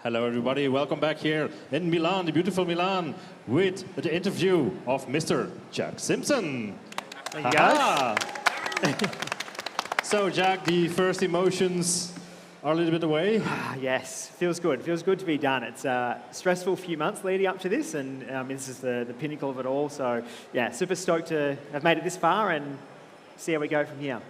Hello, everybody. Welcome back here in Milan, the beautiful Milan, with the interview of Mr. Jack Simpson. Thank you, guys. So, Jack, the first emotions are a little bit away. Yes, feels good. Feels good to be done. It's a stressful few months leading up to this, and this is the pinnacle of it all. So, yeah, super stoked to have made it this far and see how we go from here.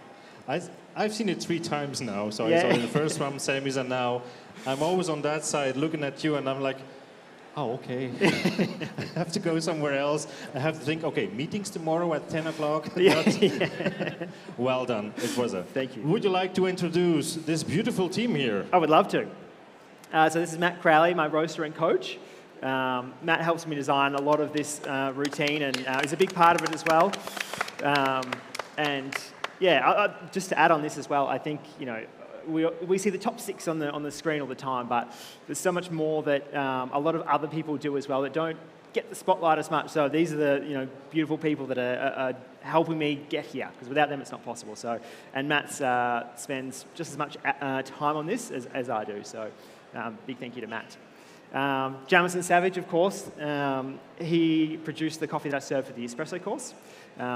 I've seen it 3 times now. So yeah. I saw it in the first one, semis, and now I'm always on that side looking at you, and I'm like, oh, okay. I have to go somewhere else. I have to think, okay, meetings tomorrow at 10 o'clock. Yeah. Well done. It was a. Thank you. Would you like to introduce this beautiful team here? I would love to. So this is Matt Crowley, my roaster and coach. Matt helps me design a lot of this routine, and is a big part of it as well. And yeah, just to add on this as well, I think, you know, we see the top 6 on the screen all the time, but there's so much more that a lot of other people do as well that don't get the spotlight as much. So these are the beautiful people that are helping me get here, because without them it's not possible. So, and Matt spends just as much time on this as I do. So big thank you to Matt. Jamison Savage, of course, he produced the coffee that I served for the espresso course.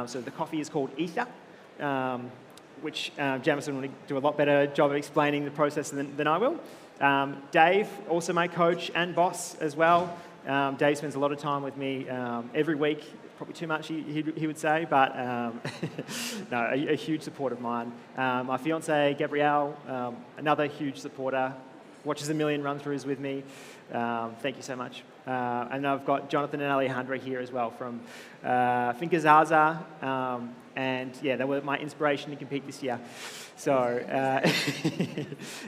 So the coffee is called Ether. Which Jamison will do a lot better job of explaining the process than I will. Dave, also my coach and boss as well. Dave spends a lot of time with me every week, probably too much he would say, but no, a huge support of mine. My fiance, Gabrielle, another huge supporter, watches a million run-throughs with me. Thank you so much. And I've got Jonathan and Alejandra here as well from Finca Zaza. And yeah, they were my inspiration to compete this year. So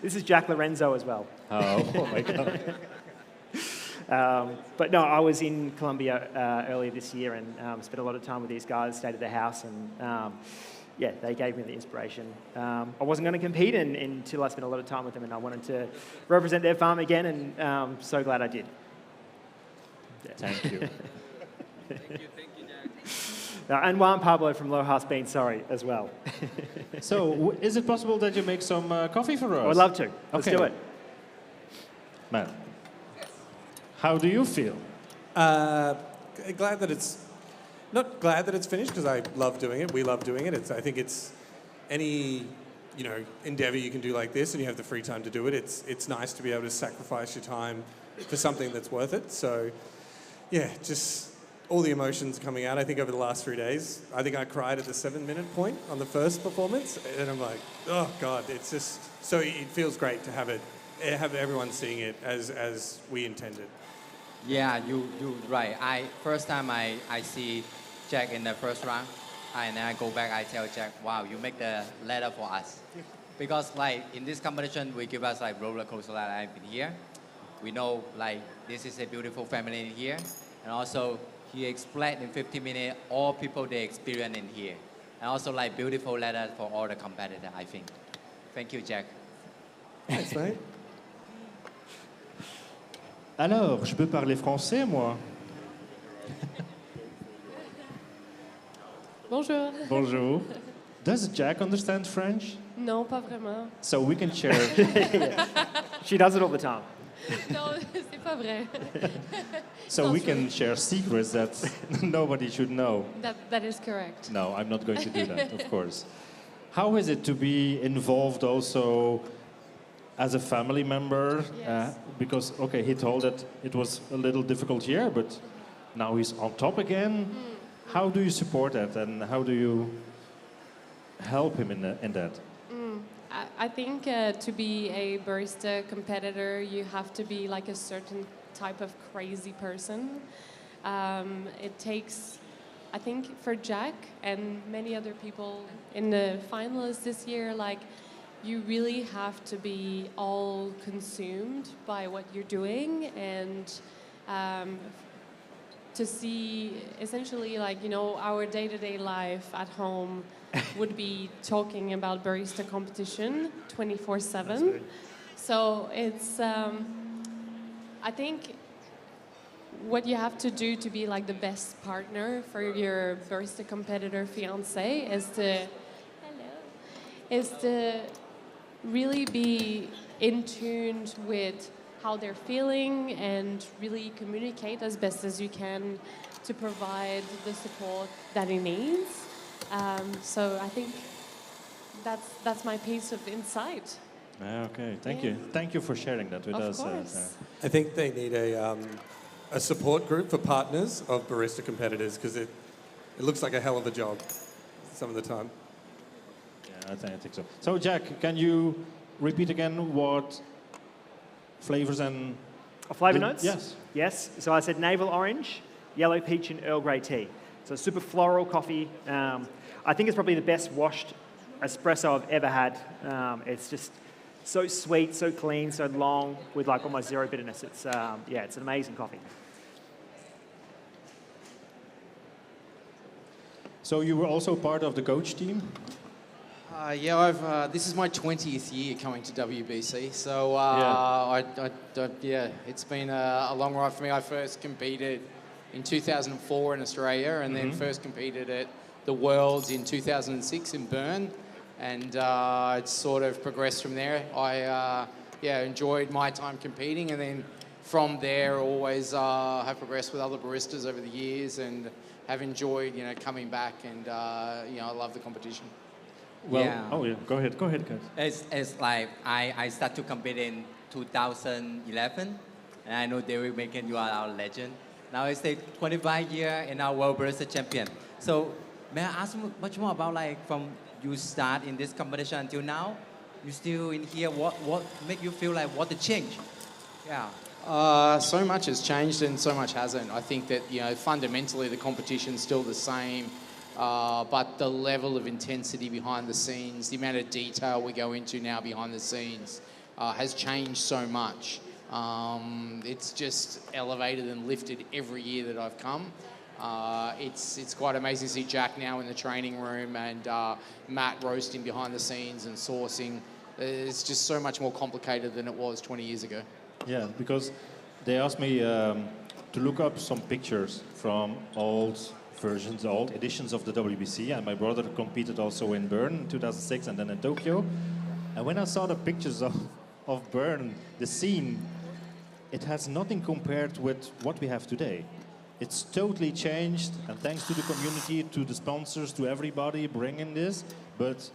this is Jack Lorenzo as well. Oh my God. But no, I was in Colombia earlier this year and spent a lot of time with these guys, stayed at their house, and yeah, they gave me the inspiration. I wasn't going to compete until I spent a lot of time with them, and I wanted to represent their farm again, and so glad I did. Yeah. Thank you. Thank you, Jack. And Juan Pablo from Lojas Bean, sorry, as well. So, is it possible that you make some coffee for us? I'd love to. Let's do it. Matt, how do you feel? Glad that it's... Not glad that it's finished, because I love doing it. We love doing it. I think it's any endeavor you can do like this, and you have the free time to do it. It's nice to be able to sacrifice your time for something that's worth it. So, yeah, just all the emotions coming out. I think over the last 3 days, I think I cried at the 7-minute point on the first performance, and I'm like, oh God, it's just so it feels great to have everyone seeing it as we intended. Yeah, you right. First time I see Jack in the first round, and then I go back, I tell Jack, wow, you make the ladder for us. Because like in this competition, we give us like roller coaster ladder. I've been here. We know like this is a beautiful family in here, and also he explained in 15 minutes all people they experience in here, and also like beautiful ladder for all the competitors. I think. Thank you, Jack. Thanks, mate. Alors, je peux parler français, moi? Bonjour. Bonjour. Does Jack understand French? Non, pas vraiment. So we can share. She does it all the time. Non, c'est pas vrai. So we can share secrets that nobody should know. That is correct. No, I'm not going to do that, of course. How is it to be involved also as a family member? Yes. Because, okay, he told that it was a little difficult year, but now he's on top again. How do you support that, and how do you help him in that? I think to be a barista competitor, you have to be like a certain type of crazy person. It takes, I think, for Jack and many other people in the finalists this year, like, you really have to be all consumed by what you're doing, and to see essentially, like, our day-to-day life at home would be talking about barista competition 24/7. So it's, I think what you have to do to be like the best partner for your barista competitor fiance is to really be in tune with how they're feeling and really communicate as best as you can to provide the support that he needs. So I think that's my piece of insight. Okay, thank Yeah. you. Thank you for sharing that with Of us. course. I think they need a support group for partners of barista competitors because it looks like a hell of a job some of the time. Yeah, I think so. So, Jack, can you repeat again what flavors and... Flavor notes? Yes. Yes. So I said navel orange, yellow peach, and Earl Grey tea. So super floral coffee. I think it's probably the best washed espresso I've ever had. It's just so sweet, so clean, so long, with like almost zero bitterness. It's it's an amazing coffee. So you were also part of the coach team? This is my 20th year coming to WBC, so it's been a long ride for me. I first competed in 2004 in Australia, and then first competed at the Worlds in 2006 in Bern, and it's sort of progressed from there. I enjoyed my time competing, and then from there always have progressed with other baristas over the years, and have enjoyed coming back, and I love the competition. Well, Yeah. Oh, yeah. Go ahead, guys. It's like I started to compete in 2011, and I know David Macon, you are our legend. Now it's the 25 year in our World Barista Champion. So may I ask much more about like from you start in this competition until now? You still in here? What make you feel like what the change? Yeah. So much has changed and so much hasn't. I think that fundamentally the competition's still the same, but the level of intensity behind the scenes, the amount of detail we go into now behind the scenes, has changed so much. It's just elevated and lifted every year that I've come. It's quite amazing to see Jack now in the training room and Matt roasting behind the scenes and sourcing. It's just so much more complicated than it was 20 years ago. Yeah, because they asked me to look up some pictures from old versions, old editions of the WBC, and my brother competed also in Bern in 2006 and then in Tokyo. And when I saw the pictures of Bern, the scene, it has nothing compared with what we have today. It's totally changed, and thanks to the community, to the sponsors, to everybody bringing this. But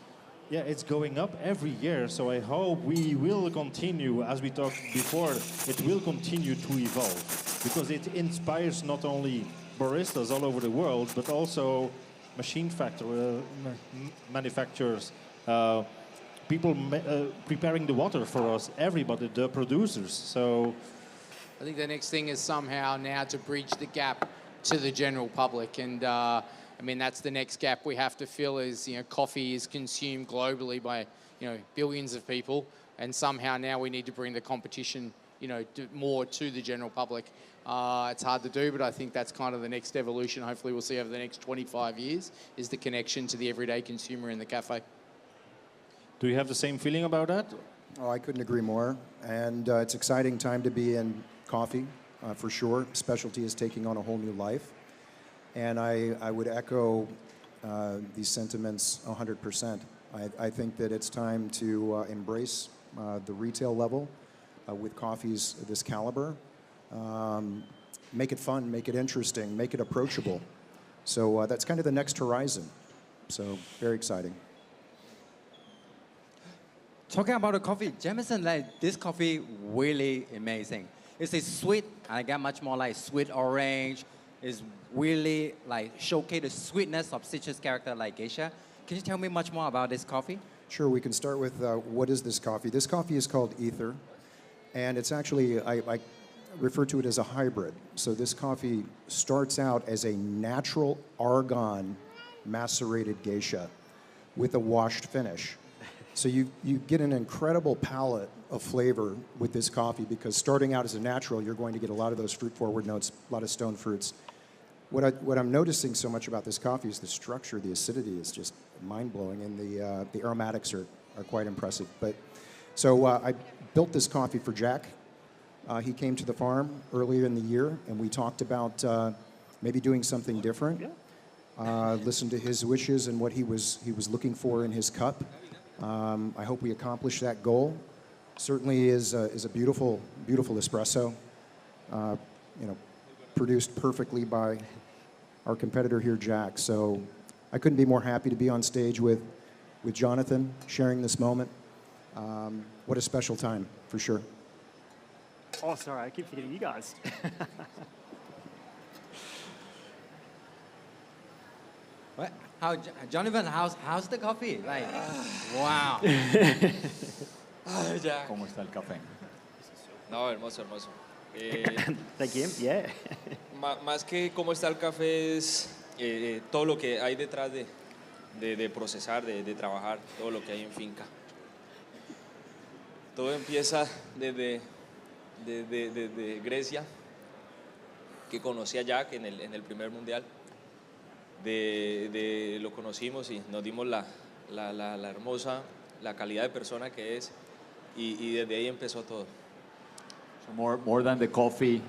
yeah, it's going up every year, so I hope we will continue, as we talked before, it will continue to evolve, because it inspires not only baristas all over the world, but also machine manufacturers, people preparing the water for us, everybody, the producers. So I think the next thing is somehow now to bridge the gap to the general public, and that's the next gap we have to fill. Is coffee is consumed globally by billions of people, and somehow now we need to bring the competition more to the general public. It's hard to do, but I think that's kind of the next evolution. Hopefully, we'll see over the next 25 years is the connection to the everyday consumer in the cafe. do you have the same feeling about that? Oh, I couldn't agree more. And it's exciting time to be in coffee, for sure. Specialty is taking on a whole new life. And I would echo these sentiments 100%. I think that it's time to embrace the retail level with coffees of this caliber. Make it fun, make it interesting, make it approachable. So that's kind of the next horizon. So very exciting. Talking about the coffee, Jameson, like this coffee really amazing. It's a sweet, I got much more like sweet orange. It's really like showcase the sweetness of citrus character like geisha. Can you tell me much more about this coffee? Sure, we can start with what is this coffee? This coffee is called Ether, and it's actually, I refer to it as a hybrid. So this coffee starts out as a natural argon macerated geisha with a washed finish. So you get an incredible palette of flavor with this coffee, because starting out as a natural, you're going to get a lot of those fruit-forward notes, a lot of stone fruits. What I'm noticing so much about this coffee is the structure, the acidity is just mind-blowing, and the aromatics are quite impressive. So I built this coffee for Jack. He came to the farm earlier in the year, and we talked about maybe doing something different. Listened to his wishes and what he was looking for in his cup. I hope we accomplish that goal. certainly is a beautiful, beautiful espresso. You know, produced perfectly by our competitor here, Jack. So I couldn't be more happy to be on stage with Jonathan, sharing this moment. What a special time, for sure. Oh, sorry, I keep forgetting you guys. What? Jonathan, how's the coffee? Like, wow. ¿Cómo está el café? No, hermoso, hermoso. Thank you. Yeah. Más que cómo está el café es todo lo que hay detrás de procesar, de trabajar, todo lo que hay en finca. Todo empieza desde Grecia, que conocí a Jack en el primer mundial. Lo conocimos y nos dimos la hermosa, la calidad de persona que es, y desde ahí empezó todo. So more than the coffee,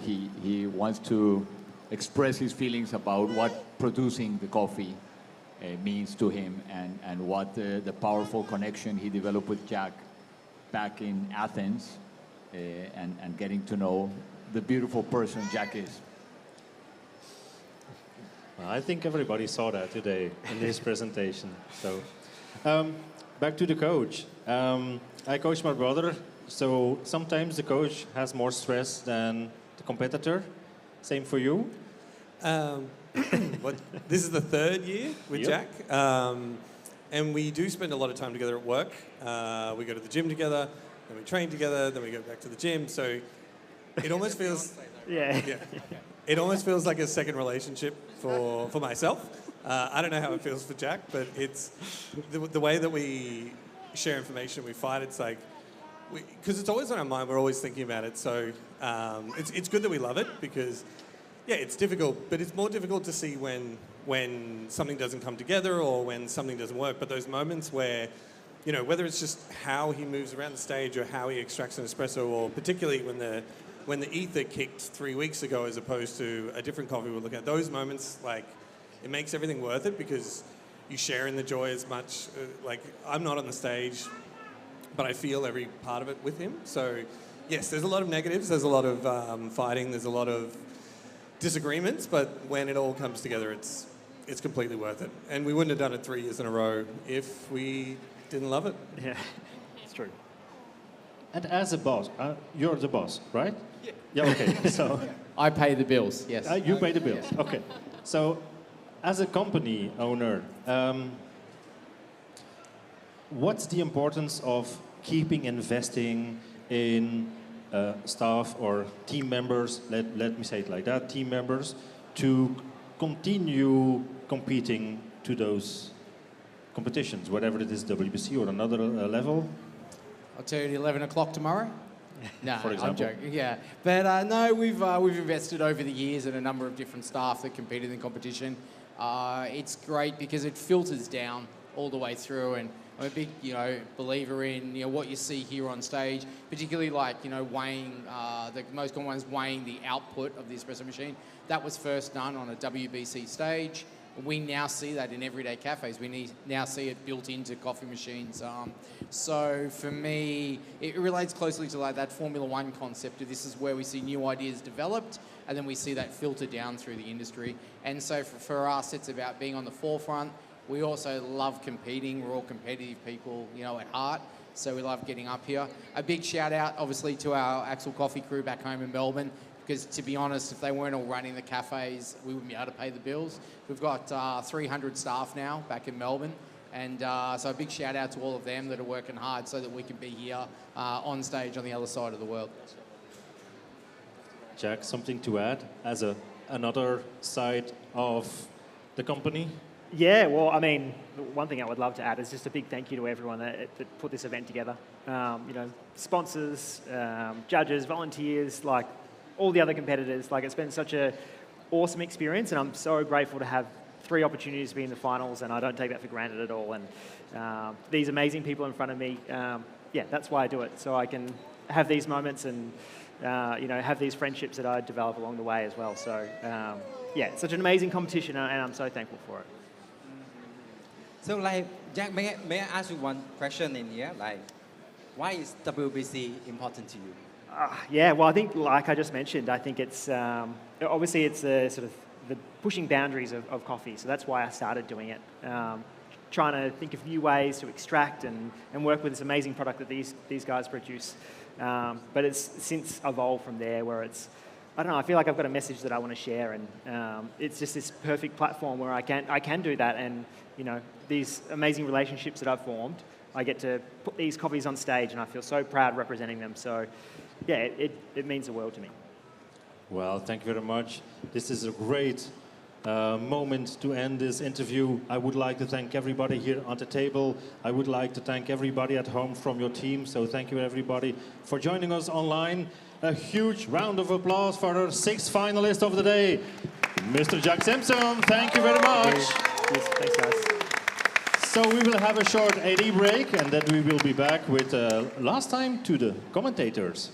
he wants to express his feelings about what producing the coffee means to him, and what the powerful connection he developed with Jack back in Athens, and getting to know the beautiful person Jack is. I think everybody saw that today in this presentation. So, back to the coach. I coach my brother, so sometimes the coach has more stress than the competitor. Same for you? This is the third year with Yep. Jack, and we do spend a lot of time together at work. We go to the gym together, then we train together, then we go back to the gym. So it almost feels, Yeah. it almost feels like a second relationship for myself. I don't know how it feels for Jack, but it's the way that we share information, we fight. It's like, because it's always on our mind, we're always thinking about it. So it's good that we love it, because yeah, it's difficult, but it's more difficult to see when something doesn't come together or when something doesn't work. But those moments where, you know, whether it's just how he moves around the stage or how he extracts an espresso, or particularly when the ether kicked 3 weeks ago as opposed to a different coffee we're looking at, those moments, like, it makes everything worth it, because you share in the joy as much. Like, I'm not on the stage, but I feel every part of it with him. So yes, there's a lot of negatives, there's a lot of fighting, there's a lot of disagreements, but when it all comes together, it's completely worth it. And we wouldn't have done it 3 years in a row if we didn't love it. Yeah, it's true. And as a boss, you're the boss, right? Yeah, okay. So I pay the bills, yes. you pay the bills. Okay. So as a company owner, what's the importance of keeping investing in staff or team members, let me say it like that, team members, to continue competing to those competitions, whatever it is, WBC or another level? I'll tell you at 11 o'clock tomorrow. No, For I'm example? joking. Yeah, but no, we've invested over the years in a number of different staff that compete in the competition. It's great because it filters down all the way through, and I'm a big, believer in what you see here on stage, particularly like weighing the most common ones, weighing the output of the espresso machine. That was first done on a WBC stage. We now see that in everyday cafes. We now see it built into coffee machines. So for me, it relates closely to like that Formula One concept. This is where we see new ideas developed, and then we see that filter down through the industry. And so for us, it's about being on the forefront. We also love competing. We're all competitive people, at heart. So we love getting up here. A big shout out, obviously, to our Axel Coffee crew back home in Melbourne. Because to be honest, if they weren't all running the cafes, we wouldn't be able to pay the bills. We've got 300 staff now back in Melbourne. And so a big shout out to all of them that are working hard so that we can be here on stage on the other side of the world. Jack, something to add as another side of the company? Yeah, well, I mean, one thing I would love to add is just a big thank you to everyone that put this event together. Sponsors, judges, volunteers, like all the other competitors. Like, it's been such an awesome experience, and I'm so grateful to have 3 opportunities to be in the finals, and I don't take that for granted at all. And these amazing people in front of me, that's why I do it, so I can have these moments and have these friendships that I develop along the way as well. So it's such an amazing competition, and I'm so thankful for it. So, like, Jack, may I ask you one question in here? Like, Why is WBC important to you? Yeah, well, I think, like I just mentioned, I think it's obviously it's sort of the pushing boundaries of coffee. So that's why I started doing it, trying to think of new ways to extract and work with this amazing product that these guys produce. But it's since evolved from there, where it's, I don't know, I feel like I've got a message that I want to share, and it's just this perfect platform where I can do that, and you know, these amazing relationships that I've formed, I get to put these coffees on stage, and I feel so proud representing them. So, yeah, it means the world to me. Well, thank you very much. This is a great moment to end this interview. I would like to thank everybody here on the table. I would like to thank everybody at home from your team. So thank you, everybody, for joining us online. A huge round of applause for our 6th finalist of the day, Mr. Jack Simpson. Thank you very much. Yes, thanks, guys. So we will have a short AD break, and then we will be back with last time to the commentators.